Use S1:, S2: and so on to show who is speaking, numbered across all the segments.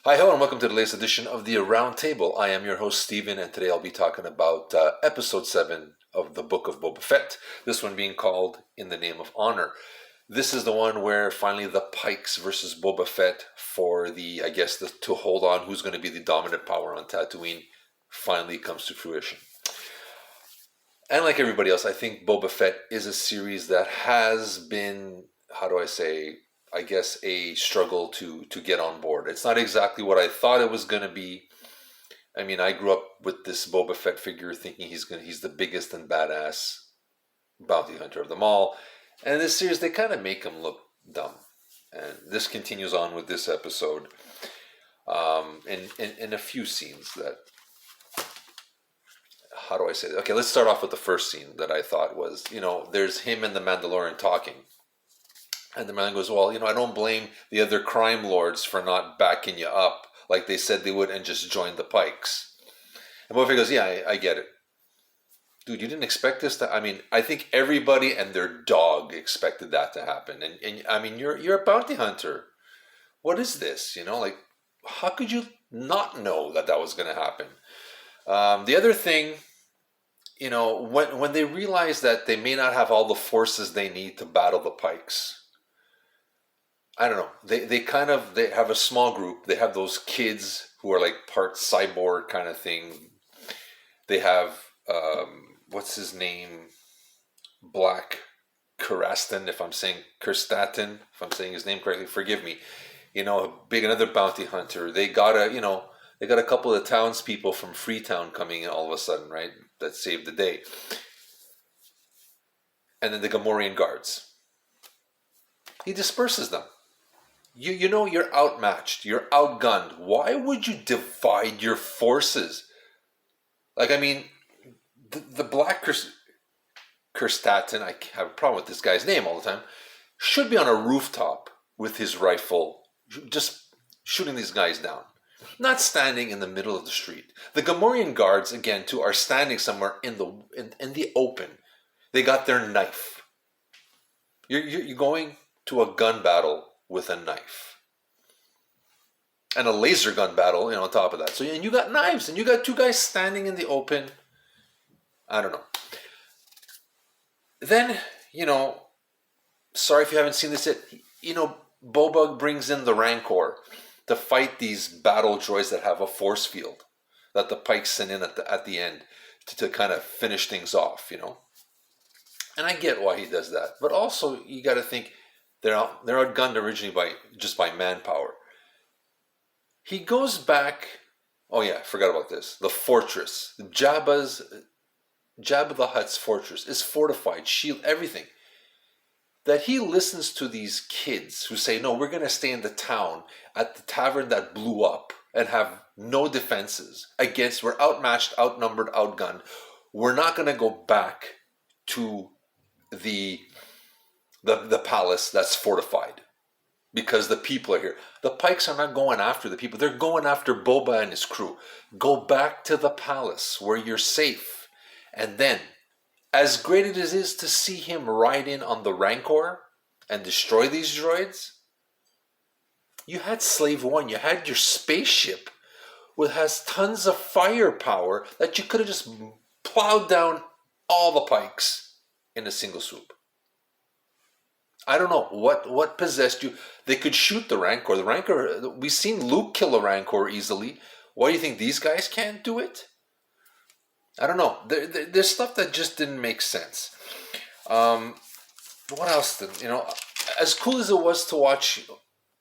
S1: Hi, hello, and welcome to the latest edition of the Round Table. I am your host, Steven, and today I'll be talking about episode 7 of the Book of Boba Fett. This one being called In the Name of Honor. This is the one where finally the Pikes versus Boba Fett for to hold on who's going to be the dominant power on Tatooine finally comes to fruition. And like everybody else, I think Boba Fett is a series that has been, a struggle to get on board. It's not exactly what I thought it was going to be. I mean, I grew up with this Boba Fett figure thinking he's the biggest and badass bounty hunter of them all. And in this series, they kind of make him look dumb. And this continues on with this episode in a few scenes that, how do I say that? Okay, let's start off with the first scene that I thought was, there's him and the Mandalorian talking. And the man goes, well, I don't blame the other crime lords for not backing you up like they said they would and just join the Pikes. And Boba Fett goes, yeah, I get it. Dude, you didn't expect this to... I mean, I think everybody and their dog expected that to happen. And I mean, you're a bounty hunter. What is this? How could you not know that was going to happen? The other thing, when they realize that they may not have all the forces they need to battle the Pikes... I don't know. They have a small group. They have those kids who are like part cyborg kind of thing. They have what's his name? Black Kirsten, if I'm saying his name correctly, forgive me. Another bounty hunter. They got a couple of townspeople from Freetown coming in all of a sudden, right? That saved the day. And then the Gamorrean guards. He disperses them. You're outmatched. You're outgunned. Why would you divide your forces? The Black Kirsten, I have a problem with this guy's name all the time, should be on a rooftop with his rifle, just shooting these guys down. Not standing in the middle of the street. The Gamorrean guards, again, too, are standing somewhere in the open. They got their knife. You're going to a gun battle with a knife and a laser gun battle, on top of that. So, and you got knives, and you got two guys standing in the open. I don't know. Then, sorry if you haven't seen this yet. Boba brings in the Rancor to fight these battle droids that have a force field that the Pikes send in at the end to kind of finish things off. And I get why he does that, but also you got to think. They're outgunned originally by manpower. He goes back. Oh yeah, I forgot about this. The fortress, Jabba the Hutt's fortress, is fortified, shield, everything. That he listens to these kids who say, "No, we're going to stay in the town at the tavern that blew up and have no defenses against. We're outmatched, outnumbered, outgunned. We're not going to go back to the palace that's fortified because the people are here." The Pikes are not going after the people. They're going after Boba and his crew. Go back to the palace where you're safe. And then, as great as it is to see him ride in on the Rancor and destroy these droids, you had Slave One. You had your spaceship which has tons of firepower that you could have just plowed down all the Pikes in a single swoop. I don't know what possessed you. They could shoot the Rancor. The Rancor, we've seen Luke kill a Rancor easily. Why do you think these guys can't do it? I don't know. There's stuff that just didn't make sense. What else? As cool as it was to watch,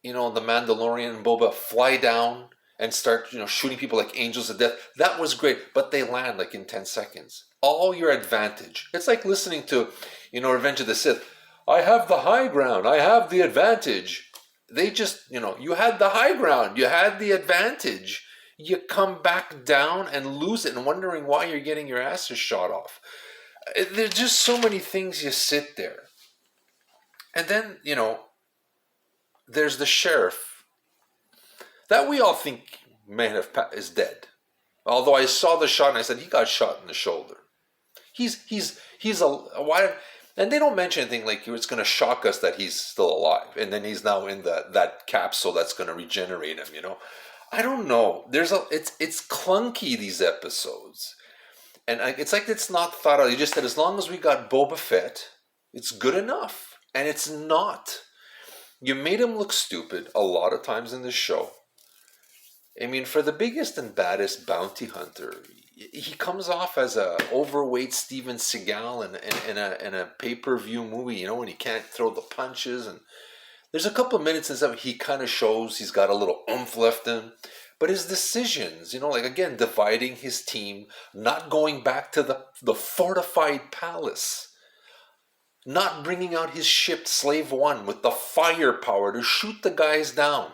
S1: the Mandalorian and Boba fly down and start, shooting people like angels of death. That was great, but they land like in 10 seconds. All your advantage. It's like listening to, Revenge of the Sith. I have the high ground. I have the advantage. They just, you had the high ground. You had the advantage. You come back down and lose it and wondering why you're getting your asses shot off. There's just so many things you sit there. And then, there's the sheriff that we all think is dead. Although I saw the shot and I said, he got shot in the shoulder. He's why? And they don't mention anything like it's going to shock us that he's still alive. And then he's now in that capsule that's going to regenerate him, I don't know. It's clunky, these episodes, and it's like it's not thought out. You just said as long as we got Boba Fett, it's good enough, and it's not. You made him look stupid a lot of times in this show. I mean, for the biggest and baddest bounty hunter, he comes off as a overweight Steven Seagal in a pay-per-view movie. When he can't throw the punches, and there's a couple of minutes in some he kind of shows he's got a little oomph left in him. But his decisions, like again, dividing his team, not going back to the fortified palace, not bringing out his ship Slave One with the firepower to shoot the guys down.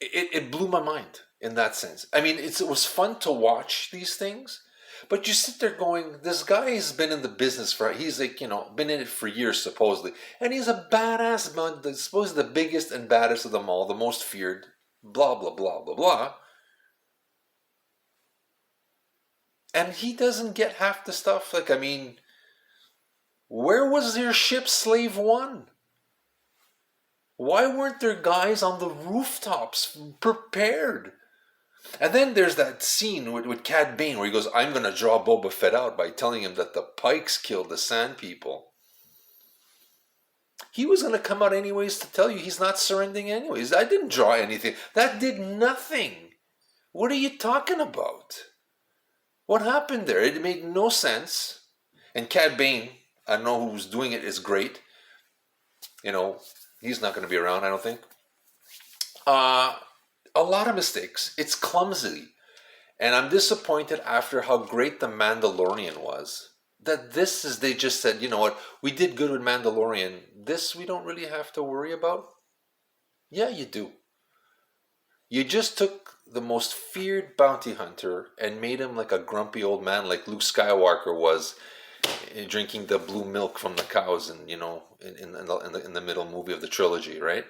S1: It blew my mind in that sense. I mean, it was fun to watch these things, but you sit there going, this guy has been in the business he's like, been in it for years supposedly, and he's a badass, supposedly the biggest and baddest of them all, the most feared, blah, blah, blah, blah, blah. And he doesn't get half the stuff. Like, I mean, where was your ship Slave One? Why weren't there guys on the rooftops prepared? And then there's that scene with Cad Bane where he goes, I'm going to draw Boba Fett out by telling him that the Pikes killed the Sand People. He was going to come out anyways to tell you he's not surrendering anyways. I didn't draw anything. That did nothing. What are you talking about? What happened there? It made no sense. And Cad Bane, I don't know who's doing it, is great. He's not going to be around, I don't think. A lot of mistakes. It's clumsy. And I'm disappointed after how great The Mandalorian was. That they just said, you know what, we did good with Mandalorian. This we don't really have to worry about. Yeah, you do. You just took the most feared bounty hunter and made him like a grumpy old man like Luke Skywalker was, drinking the blue milk from the cows and in the middle movie of the trilogy, right?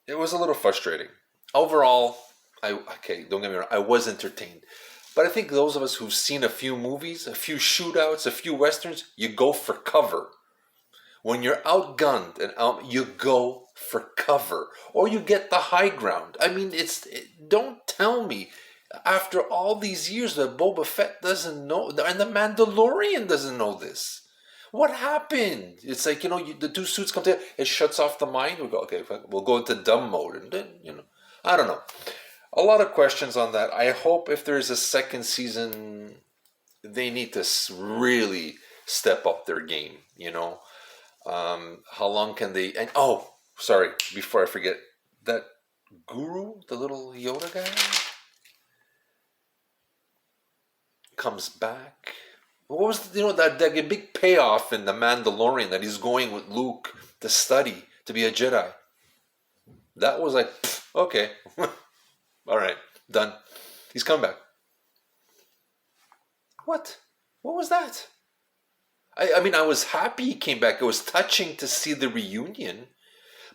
S1: It was a little frustrating. Overall, don't get me wrong, I was entertained. But I think those of us who've seen a few movies, a few shootouts, a few westerns, you go for cover. When you're outgunned and you go for cover, or you get the high ground. I mean, don't tell me after all these years that Boba Fett doesn't know, and the Mandalorian doesn't know this. What happened? It's like, the two suits come together, it shuts off the mind. We go, okay, we'll go into dumb mode. And then, I don't know. A lot of questions on that. I hope if there's a second season, they need to really step up their game, How long can they... And sorry, before I forget, that guru, the little Yoda guy, comes back. What was that big payoff in The Mandalorian that he's going with Luke to study to be a Jedi? That was like, okay, all right, done. He's coming back. What? What was that? I mean, I was happy he came back. It was touching to see the reunion,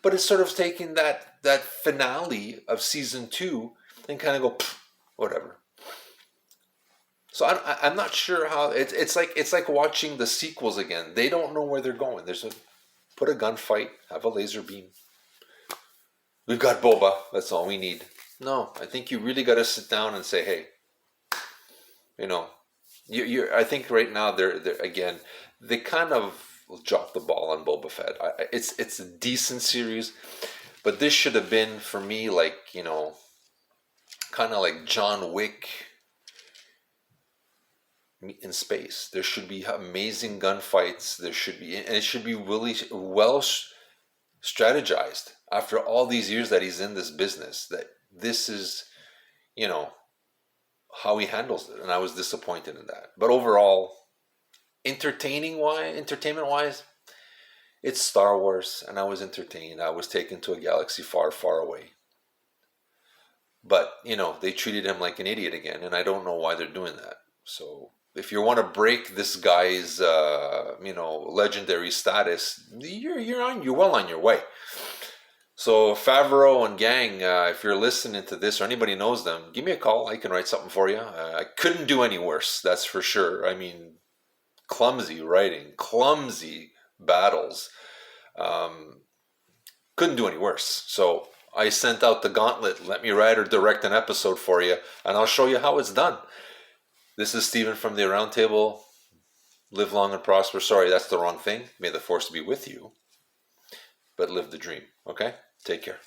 S1: but it's sort of taking that finale of season 2 and kind of go, whatever. So I'm not sure how it's like watching the sequels again. They don't know where they're going. Put a gunfight, have a laser beam. We've got Boba. That's all we need. No, I think you really got to sit down and say, hey, I think right now they're again, they kind of dropped the ball on Boba Fett. It's a decent series, but this should have been for me like kind of like John Wick in space. There should be amazing gunfights. And it should be really well strategized after all these years that he's in this business. That this is, how he handles it, and I was disappointed in that. But overall, entertainment wise, it's Star Wars, and I was entertained. I was taken to a galaxy far, far away. But they treated him like an idiot again, and I don't know why they're doing that. So if you want to break this guy's, legendary status, you're well on your way. So Favreau and gang, if you're listening to this or anybody knows them, give me a call. I can write something for you. I couldn't do any worse, that's for sure. I mean, clumsy writing, clumsy battles. Couldn't do any worse. So I sent out the gauntlet. Let me write or direct an episode for you, and I'll show you how it's done. This is Stephen from the Round Table. Live long and prosper. Sorry, that's the wrong thing. May the force be with you. But live the dream. Okay? Take care.